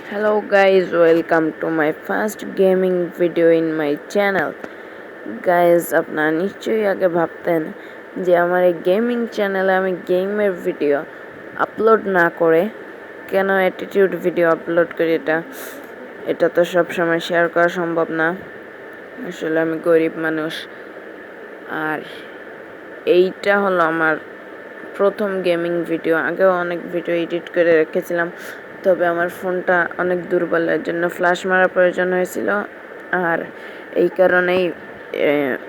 Hello guys, welcome to my first gaming video in my channel. Guys, আপনারা নিশ্চয়ই আগে ভাবতেন যে আমার এই গেমিং চ্যানেলে আমি গেমের ভিডিও আপলোড না করে কেন অ্যাটিটিউড ভিডিও আপলোড করি। এটা তো সব সময় শেয়ার করা সম্ভব না। আসলে আমি গরিব মানুষ, আর এইটা হলো আমার প্রথম গেমিং ভিডিও। আগেও অনেক ভিডিও এডিট করে রেখেছিলাম, তবে আমার ফোনটা অনেক দুর্বলের জন্য ফ্ল্যাশ মারার প্রয়োজন হয়েছিল, আর এই কারণেই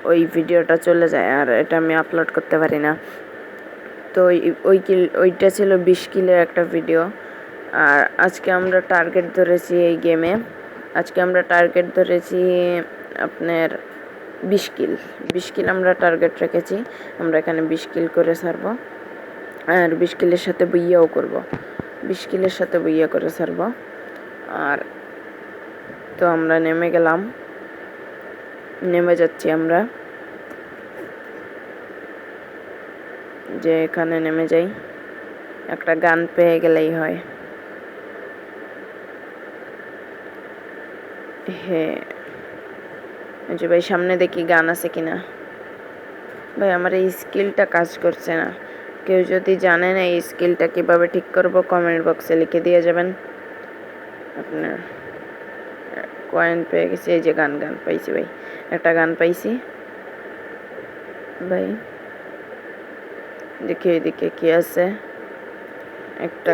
ওই ভিডিওটা চলে যায় আর এটা আমি আপলোড করতে পারি না। তো ওইটা ছিল 20 কিলের একটা ভিডিও। আর আজকে আমরা টার্গেট ধরেছি এই গেমে, আপনার 20 কিল আমরা টার্গেট রেখেছি। আমরা এখানে 20 কিল করে ছাড়বো, আর 20 কিলের সাথে বইয়াও করব, 20 কিলের সাথে বইয়া করে ছাড়বো। আর তো আমরা নেমে যাচ্ছি আমরা, যে এখানে নেমে যাই, একটা গান পেয়ে গেলেই হয়। হ্যাঁ যে ভাই, সামনে দেখি গান আছে কিনা। ভাই আমার এই স্কিলটা কাজ করছে না। কেউ যদি জানেন এই স্কিলটা কিভাবে ঠিক করব, কমেন্ট বক্সে লিখে দিয়ে যাবেন। আপনার কয়েন পেয়ে গেছি, এই যে গান পাইছি ভাই, একটা গান পাইছি ভাই। দেখি এদিকে কি আছে, একটা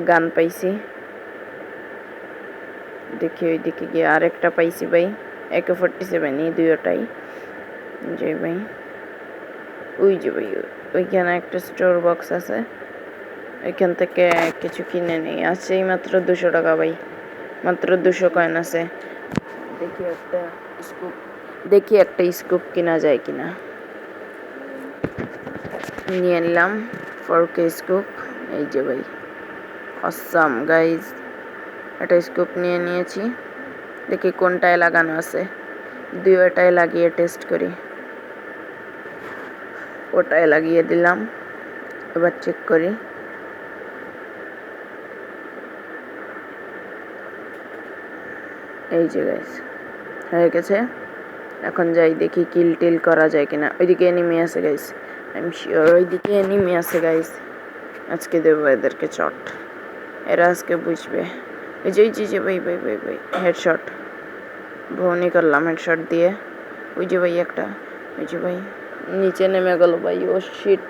গান পাইছি। দেখি ওইদিকে গিয়ে আরেকটা পাইছি ভাই, AK-47, এই দুইটাই। যে ভাই ওই যে ভাই, ওইখানে একটা স্টোর বক্স আছে, ওইখান থেকে কিছু কিনে নেই। আছে এই মাত্র 200 টাকা ভাই, মাত্র 200 কয়েন আছে। দেখি একটা স্কুপ কিনা যায় কিনা। নিয়ে নিলাম 4K স্কুপ। এই যে ভাই, অসাম গাইজ, একটা স্কুপ নিয়ে নিয়েছি। দেখি কোনটায় লাগানো আছে, দুইটায় লাগিয়ে টেস্ট করি। ওটায় লাগিয়ে দিলাম, এবার চেক করি। এই যে গাইজ হয়ে গেছে। এখন যাই দেখি কিল টিল করা যায় কিনা। ওইদিকে এনিমি আছে গাইজ, আই এম শিওর ওইদিকে এনিমি আছে গাইজ। আজকে দেবো এদেরকে চট, এরা আজকে বুঝবে। এই যে ভাই হেডশট ভৌনি করলাম, হেডশট দিয়ে। ওই যে ভাই একটা, ওই যে ভাই নিচে নেমে গেল ভাই। ও শিট,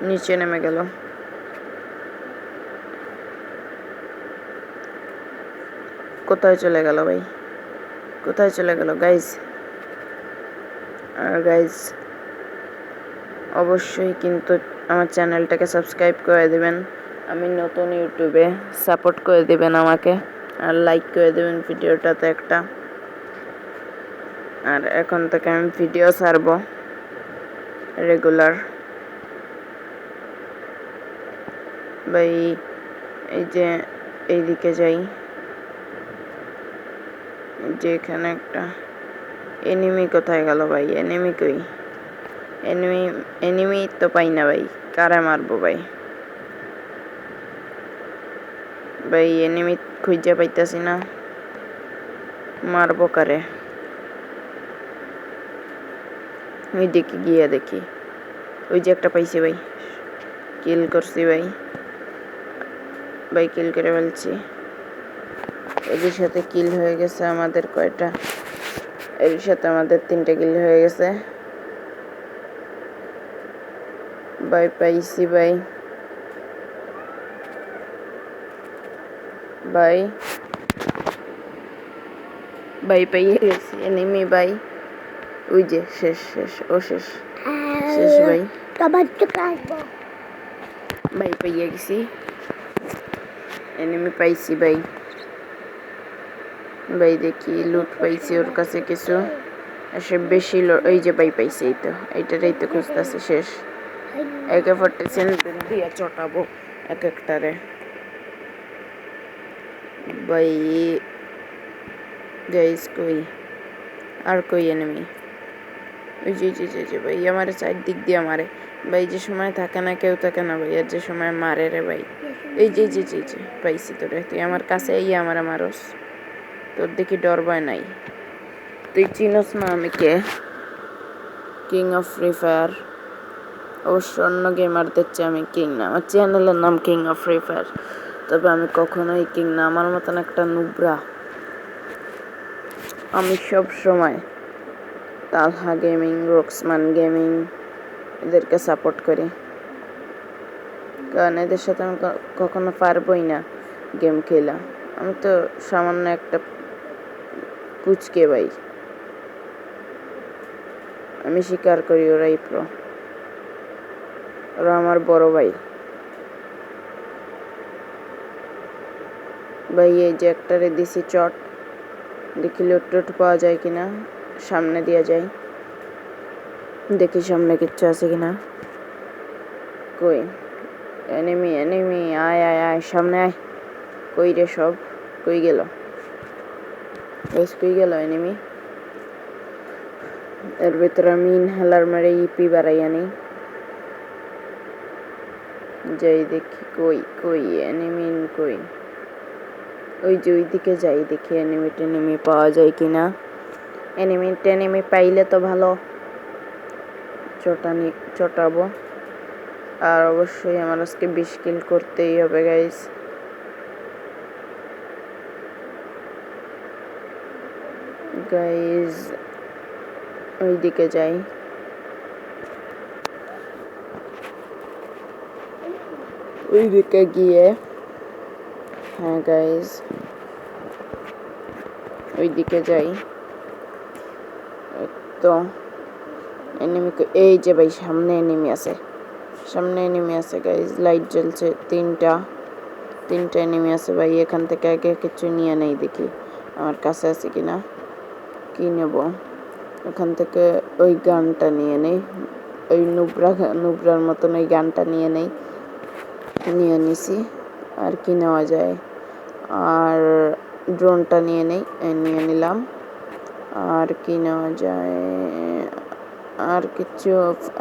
নিচে নেমে গেল। কোথায় চলে গেল ভাই, কোথায় চলে গেল গাইজ? আর গাইজ অবশ্যই কিন্তু আমার চ্যানেলটাকে সাবস্ক্রাইব করে দেবেন। আমি নতুন ইউটিউবে, সাপোর্ট করে দেবেন আমাকে, আর লাইক করে দেবেন ভিডিওটাতে একটা। আর এখন থেকে আমি ভিডিও ছাড়বো রেগুলার ভাই। এই যে এইদিকে যাই, যে এখানে একটা এনিমি, কোথায় গেল ভাই? এনিমি কই? এনিমি তো পাই না ভাই, কারে মারবো ভাই? এনিমি খুঁজে পাইতাছি না, মারবো কারে? ওই দিকে গিয়ে দেখি, ওই যে একটা পাইছি ভাই, কিল করছি ভাই, কিল করে ফেলছি। এদের সাথে কিল হয়ে গেছে আমাদের কয়টা, এর সাথে আমাদের 3টে কিল হয়ে গেছে ভাই। পাইছি ভাই, পাইয়ে গেছি এনিমি ভাই। ওই যে শেষ ভাই, পাইয়ে গেছি এনিমি, পাইছি ভাই। দেখি লুট পাইছি ওর কাছে কিছু, সে বেশি ওই যে পাইছি, এই তো এইটাই তো খুঁজতেছে। শেষ AK-47 দিয়ে চটাবো এক একটারে ভাই। গাইস কই, আর কই এনিমি? ওই যে ভাই আমার চারদিক দিয়ে মারে ভাই, যে সময় থাকে না কেউ থাকে না ভাই, আর যে সময় মারে রে ভাই। এই যে পাইছি তোরে, তুই আমার কাছে আমার মারস, তোর দেখি ডর ভয় নাই। তুই চিনস না আমি কে? King of Free Fire. অবশ্য অন্য গেমারদের চেয়ে আমি কিং না, আমার চ্যানেলের নাম কিং অফ ফ্রি ফায়ার, তবে আমি কখনোই কিং না। আমার মতন একটা নুবরা আমি সব সময় তালহা গেমিং, রক্সমান গেমিং এদেরকে সাপোর্ট করি, কারণ এদের সাথে আমি কখনো পারবই না গেম খেলা। আমি তো সামান্য একটা পুচকে ভাই, আমি স্বীকার করি ওরাই প্রো, ওরা আমার বড় ভাই। ভাই এই যে একটারে দিছি চট, দেখি লুট পাওয়া যায় কিনা, সামনে দিয়ে যাই, দেখি সামনে কিচ্ছু আছে কিনা। কই এনিমি, এনিমি, আয় আয় আয় সামনে আয়। কই রে সব, কই গেল? কই গেল এনিমি? এর ভিতরে আমি ইনহেলার মেরে ইপি বাড়াইয়া নেই, যাই দেখি কই কই এনিমি কই। ওই যে ওই দিকে যাই, দেখি এনিমি টেনিমি পাওয়া যায় কিনা। এনিমি টেনিমি পাইলে তো ভালো, চটাবো। আর অবশ্যই আমার আজকে 20 কিল করতেই হবে গাইস। ওই দিকে যাই, ওই দিকে গিয়ে, হ্যাঁ গাইস ওই দিকে যাই। তো এনিমি, এই যে ভাই সামনে এনিমি আছে, সামনে এনিমি আছে গাইস, লাইট জ্বলছে, তিনটা এনিমি আছে ভাই। এখান থেকে আগে কিছু নিয়ে নেই, দেখি আমার কাছে আছে কিনা। কি নেব? এখান থেকে ওই গানটা নিয়ে নেই, ওই নুবরার মতন ওই গানটা নিয়ে নেই, নিয়ে নিছি। আর কি নেওয়া যায়? আর ড্রোনটা নিয়ে নিলাম। আর কি নেওয়া যায়? আর কিছু,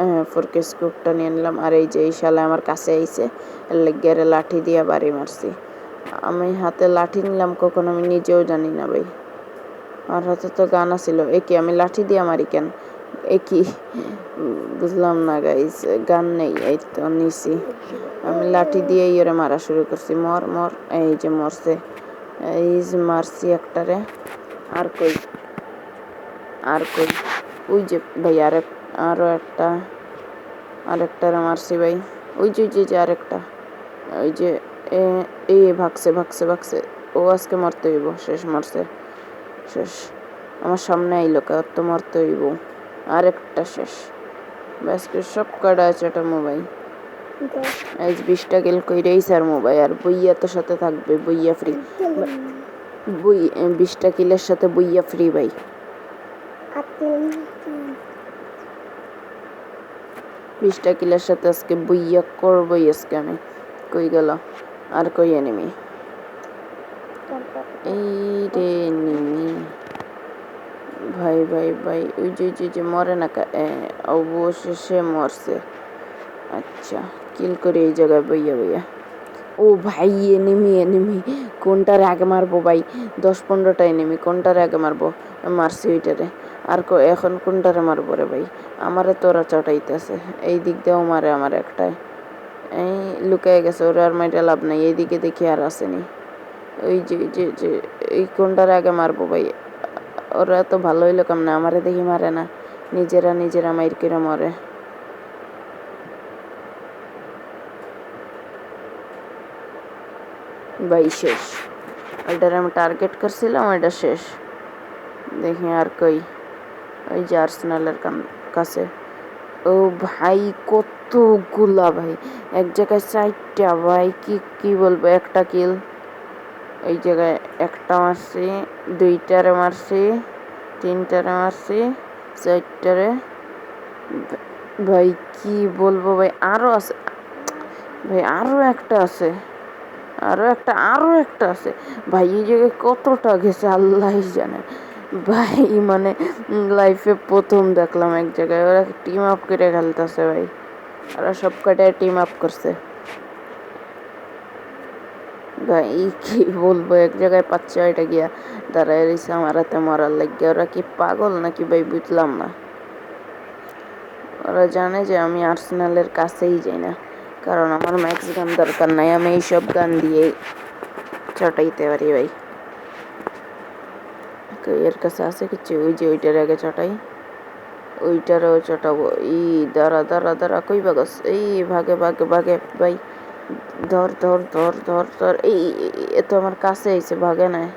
হ্যাঁ 4K স্কোপটা নিয়ে নিলাম। আর এই যে এই শালা আমার কাছে আইছে, লেগেরে লাঠি দিয়ে বাড়ি মারছি। আমি হাতে লাঠি নিলাম কখন আমি নিজেও জানি না ভাই। আমার হাতে তো গান ছিল, কি আমি লাঠি দিয়ে মারি কেন? কি বুঝলাম না গাইস, গান নেই, এই তো নিছি। আমি লাঠি দিয়ে ওরে মারা শুরু করছি, মর মর, এই যে মরছে, এই যে মারছি একটারে। আর কই ওই যে ভাই আরেকটারে মারছি ভাই, ওই যে আরেকটা, ওই যে এই ভাগছে। ও আজকে মরতে হইব, শেষ মারছে, শেষ। আমার সামনে আইলো, কার তো মরতে হইব। আরেকটা শেষ, ব্যাস সব কটা আছে এটা মোবাইল। আজ 20টা কিল কইরেই স্যার মোবাইল, আর বইয়া তো সাথে থাকবে, বইয়া ফ্রি, 20টা কিলের সাথে বইয়া ফ্রি ভাই। 20টা কিলের সাথে আজকে বইয়া করবই আজকে আমি। কই গেল? আর কই এনিমি? এই রে এনিমি ভাই, ওই যে মরে না, অবশেষে মরছে। আচ্ছা কিল করে এই জায়গায় বইয়া। ও ভাই এনিমি, কোনটারে আগে মারবো ভাই? 10-15টা এনিমি, কোনটারে আগে মারবো? মারছি ওইটারে। আর এখন কোনটারে মারবো রে ভাই? আমারে তোরা চটাইতেছে, এই দিক দিয়েও মারে আমার একটাই, এই লুকায় গেছে, ওরা আর মাইটা লাভ নাই। এইদিকে দেখি আর আসেনি। ওই যে এই কোনটারে আগে মারবো ভাই? ওরা তো ভালো হইলো কেমনে, আমারে দেখি মারে না, নিজেরা মাইর করে মরে। ভাই শেষ, ওইটার আমি টার্গেট করছিলাম, ওইটা শেষ। দেখি আর কই, ওই যে আর্সেনালের কাছে। ও ভাই কতগুলা ভাই, এক জায়গায় 4টা ভাই, কি বলবো, একটা কিল। এই জায়গায় একটা মারছি, 2টারে মারছি, 3টারে মারছি, 4টারে। ভাই কি বলবো ভাই, আরো আছে ভাই, আরো একটা আছে ভাই। এই জায়গায় কতটা গেছে আল্লাহ জানে ভাই, মানে লাইফে প্রথম দেখলাম এক জায়গায় ওরা টিম আপ করে খেলতেছে ভাই, ওরা সব কটায় টিম আপ করছে। ভাই কি বলবো, এক জায়গায় 5-6টা গিয়া দাঁড়ায় রয়েছে আমার হাতে মরার লাগিয়া। ওরা কি পাগল নাকি ভাই বুঝলাম না। ওরা জানে যে আমি আর্সেনালের কাছেই যাই না, কারণ আমার ম্যাক্স গান দরকার নাই, আমি এইসব গান দিয়েই চটাইতে পারি ভাই। এর কাছে আছে কিছু, ওই যে ওইটার আগে চটাই, ওইটারও চটাবো। দাঁড়া দাঁড়া দাঁড়া, কই বাগস, এই ভাগে ভাগে ভাগে ভাই, ধর ধর ধর ধর ধর। এ তো আমার কাছে আইছে, ভাগে নাই।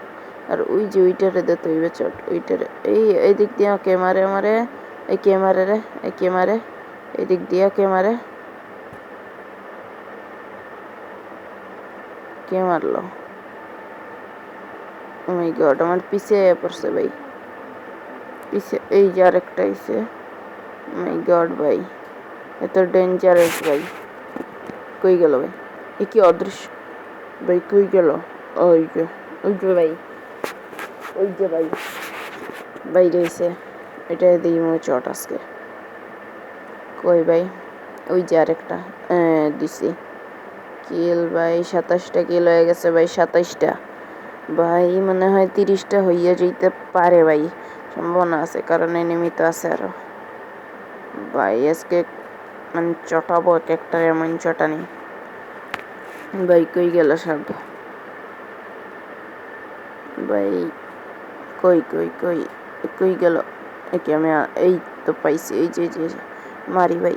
আর ওই যে ওইটারে দে তৈবে চট, ওইটারে এই দিক দিয়ে কে মারে মারে, এই কে মারে রে, এই কে মারে, এই দিক দিয়ে কে মারে, কে মারলো? ও মাই গড, আমার পিছে পড়ছে ভাই, পিছে। এই যে আরেকটা আইছে। মাই গড ভাই, এত ডেঞ্জারাস ভাই। কই গেল ভাই? এ কি অদৃশ্য ভাই, কই গেল? ওই যে, ওই যে ভাই, ওই যে ভাই বাইরে হয়েছে। এটা দিই মনে চট আজকে। কই ভাই? ওই যে আরেকটা দিছি কিল ভাই। 27টা কিল হয়ে গেছে ভাই, 27টা ভাই। মনে হয় 30টা হইয়া যেতে পারে ভাই, সম্ভাবনা আছে, কারণ এনিমি তো আছে আরো ভাই। আজকে মানে চটাবো এক একটা, এমন চটানি ভাই। কই গেল সব ভাই? কই কই কই কই গেল? একে আমি এই তো পাইছি, এই যে যে মারি ভাই।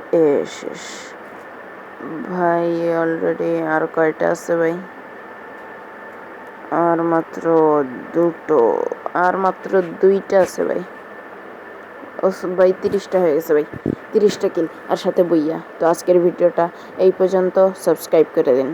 শেষ ভাই অলরেডি। আর কয়টা আছে ভাই? আর মাত্র দুটো, আর মাত্র 2টা আছে ভাই। ও ভাই 30টা হয়ে গেছে ভাই, 30টা কিল আর সাথে বইয়া। তো আজকের ভিডিওটা এই পর্যন্ত, সাবস্ক্রাইব করে দিন।